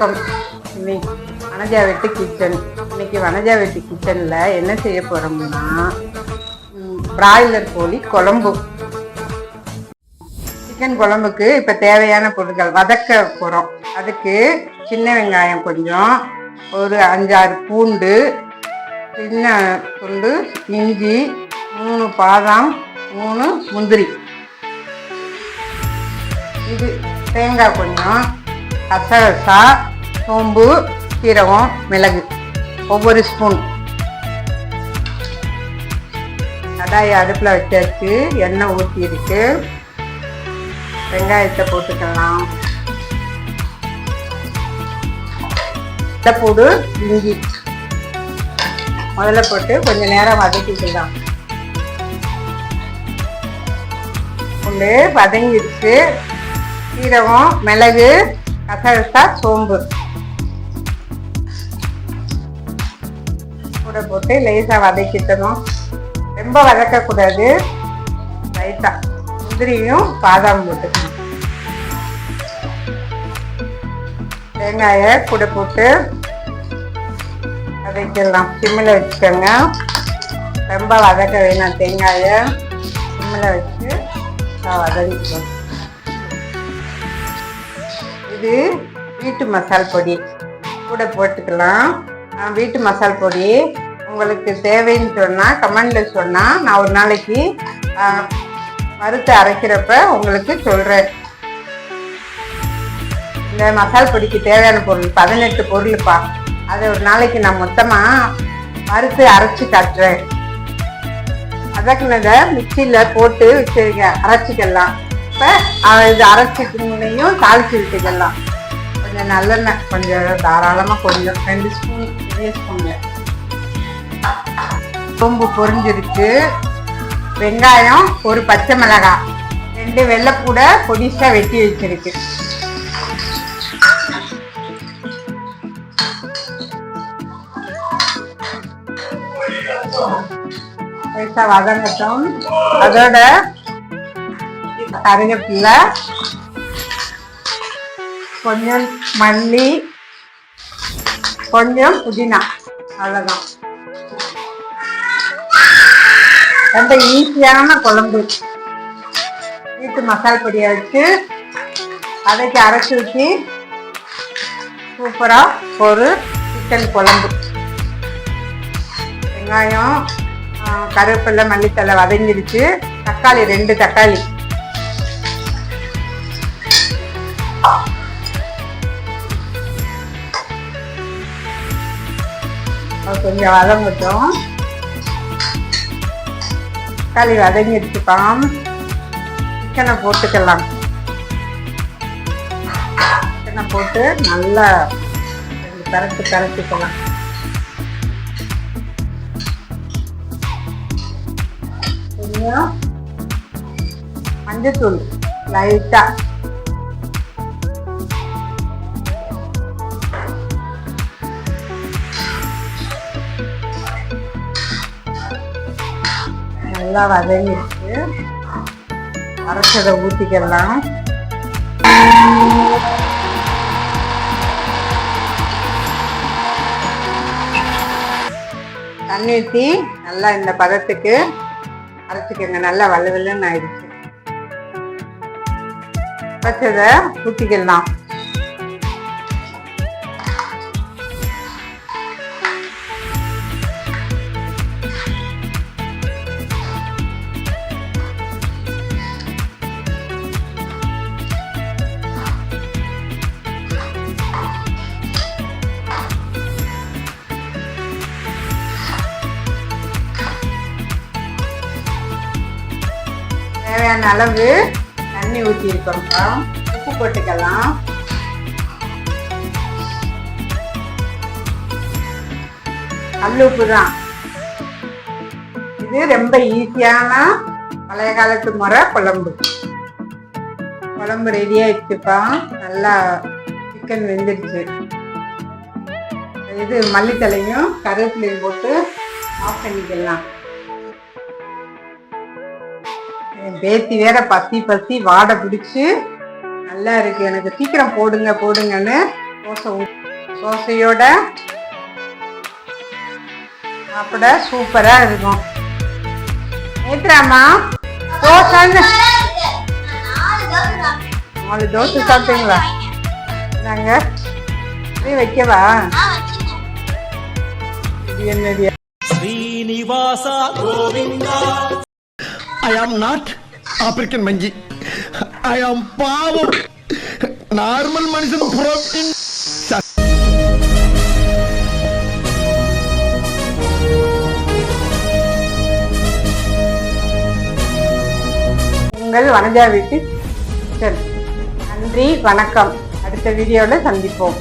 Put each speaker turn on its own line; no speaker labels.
வணக்கம். இன்னைக்கு வனஜா வெட்டு கிச்சன். இன்னைக்கு வனஜா வெட்டு கிச்சனில் என்ன செய்ய போகிறோம்னா பிராய்லர் கோழி குழம்பு. சிக்கன் குழம்புக்கு இப்போ தேவையான பொருட்கள் வதக்க போகிறோம். அதுக்கு சின்ன வெங்காயம் கொஞ்சம், ஒரு 5-6 பூண்டு, சின்ன துண்டு இஞ்சி, 3 பாதாம், 3 முந்திரி, இது தேங்காய் கொஞ்சம், கசகசா, சோம்பு, சீரகம், மிளகு ஒவ்வொரு ஸ்பூன். கடாயை அடுப்பில் வச்சாச்சு. எண்ணெய் ஊற்றி இருக்கு. வெங்காயத்தை போட்டுக்கலாம். பூண்டு, இஞ்சி முதல்ல போட்டு கொஞ்சம் நேரம் வதக்கிக்கலாம். பூண்டு வதங்கிடுச்சு. சீரகம், மிளகு, கசகசா, சோம்பு கூட போட்டு லேசாக வதக்கிட்டணும். ரொம்ப வதக்கக்கூடாது, லைட்டாக. முந்திரியும் பாதாம் போட்டுக்கணும். தேங்காயை கூட போட்டு வதக்கிடலாம். சிம்மில் வச்சுக்கோங்க. ரொம்ப வதக்க வேணாம். தேங்காயை சிம்மில் வச்சு வதக்கிக்கலாம். இது வீட்டு மசால் பொடி கூட போட்டுக்கலாம். வீட்டு மசால் பொடி உங்களுக்கு தேவைன்னு சொன்னால் கமெண்டில் சொன்னால் நான் ஒரு நாளைக்கு வறுத்து அரைக்கிறப்ப உங்களுக்கு சொல்கிறேன். இந்த மசால் பொடிக்கு தேவையான பொருள் 18 பொருள்ப்பா. அதை ஒரு நாளைக்கு நான் மொத்தமாக வறுத்து அரைச்சி காட்டுறேன். அதற்குனதை மிக்சியில் போட்டு வச்சுருங்க, அரைச்சிக்கலாம். இப்போ இது அரைச்சிட்டுனையும் தாளிச்சு விட்டுக்கலாம். கொஞ்சம் நல்லெண்ணெய் கொஞ்சம் தாராளமாக, கொஞ்சம் 2 ஸ்பூன், பெரிய ஸ்பூன். சோம்பு பொரிஞ்சிருக்கு. வெங்காயம், ஒரு பச்சை மிளகாய், 2 வெள்ளைப்பூடை பொடிசாக வெட்டி வச்சிருக்கு. லேசாக வதங்கட்டும். அதோட கருவேப்பிலை, கொஞ்சம் மல்லி, கொஞ்சம் புதினா, அவ்வளோதான். ரொம்ப ஈஸியான குழம்பு. வீட்டு மசால் பொடியை வச்சு அதைக்கு அரைச்சி ஊற்றி சூப்பராக ஒரு சிக்கன் குழம்பு. வெங்காயம், கருவேப்பிலை, மல்லித்தலை வதங்கிடுச்சு. தக்காளி 2 தக்காளி, கொஞ்சம் வதங்கட்டும். தக்காளி வதங்கிடுச்சுப்பாம். சிக்கனை போட்டுக்கலாம். சிக்கனை போட்டு நல்லா கரைச்சிக்கலாம். கொஞ்சம் மஞ்சத்தூள் லைட்டா, நல்லா வதங்கிட்டு அரைச்சதை ஊற்றிக்கலாம். தண்ணி ஊற்றி நல்லா இந்த பதத்துக்கு அரைச்சிக்கோங்க. நல்லா வலுவலுன்னு ஆயிடுச்சு. அரைச்சதை ஊற்றிக்கலாம். தேவையான அளவு தண்ணி ஊற்றி இருக்கோம்ப்பா. உப்பு போட்டுக்கலாம். கல் உப்பு தான். இது ரொம்ப ஈஸியான பழைய காலத்து முறை குழம்பு. குழம்பு ரெடி ஆயிடுச்சுப்பா. நல்லா சிக்கன் வெந்துடுச்சு. இது மல்லித்தலையும் கருவேப்பிலையும் போட்டு ஆஃப் பண்ணிக்கலாம். பேத்தி வேற பசி வாடை பிடிச்சு நல்லா இருக்கு. எனக்கு சீக்கிரம் போடுங்கன்னு தோசையோட சாப்பிட சூப்பரா இருக்கும். நேத்ராமா தோசை 4 தோசை சாப்பிட்டீங்களா? நாங்க வைக்கவா? என்னது
Srinivasa Govinda. I am not African Manjhi. I am பாவம் நார்மல் மனுஷன் புரோட்டீன்.
உங்கள் வனஜா வீட்டு. நன்றி, வணக்கம். அடுத்த வீடியோவில் சந்திப்போம்.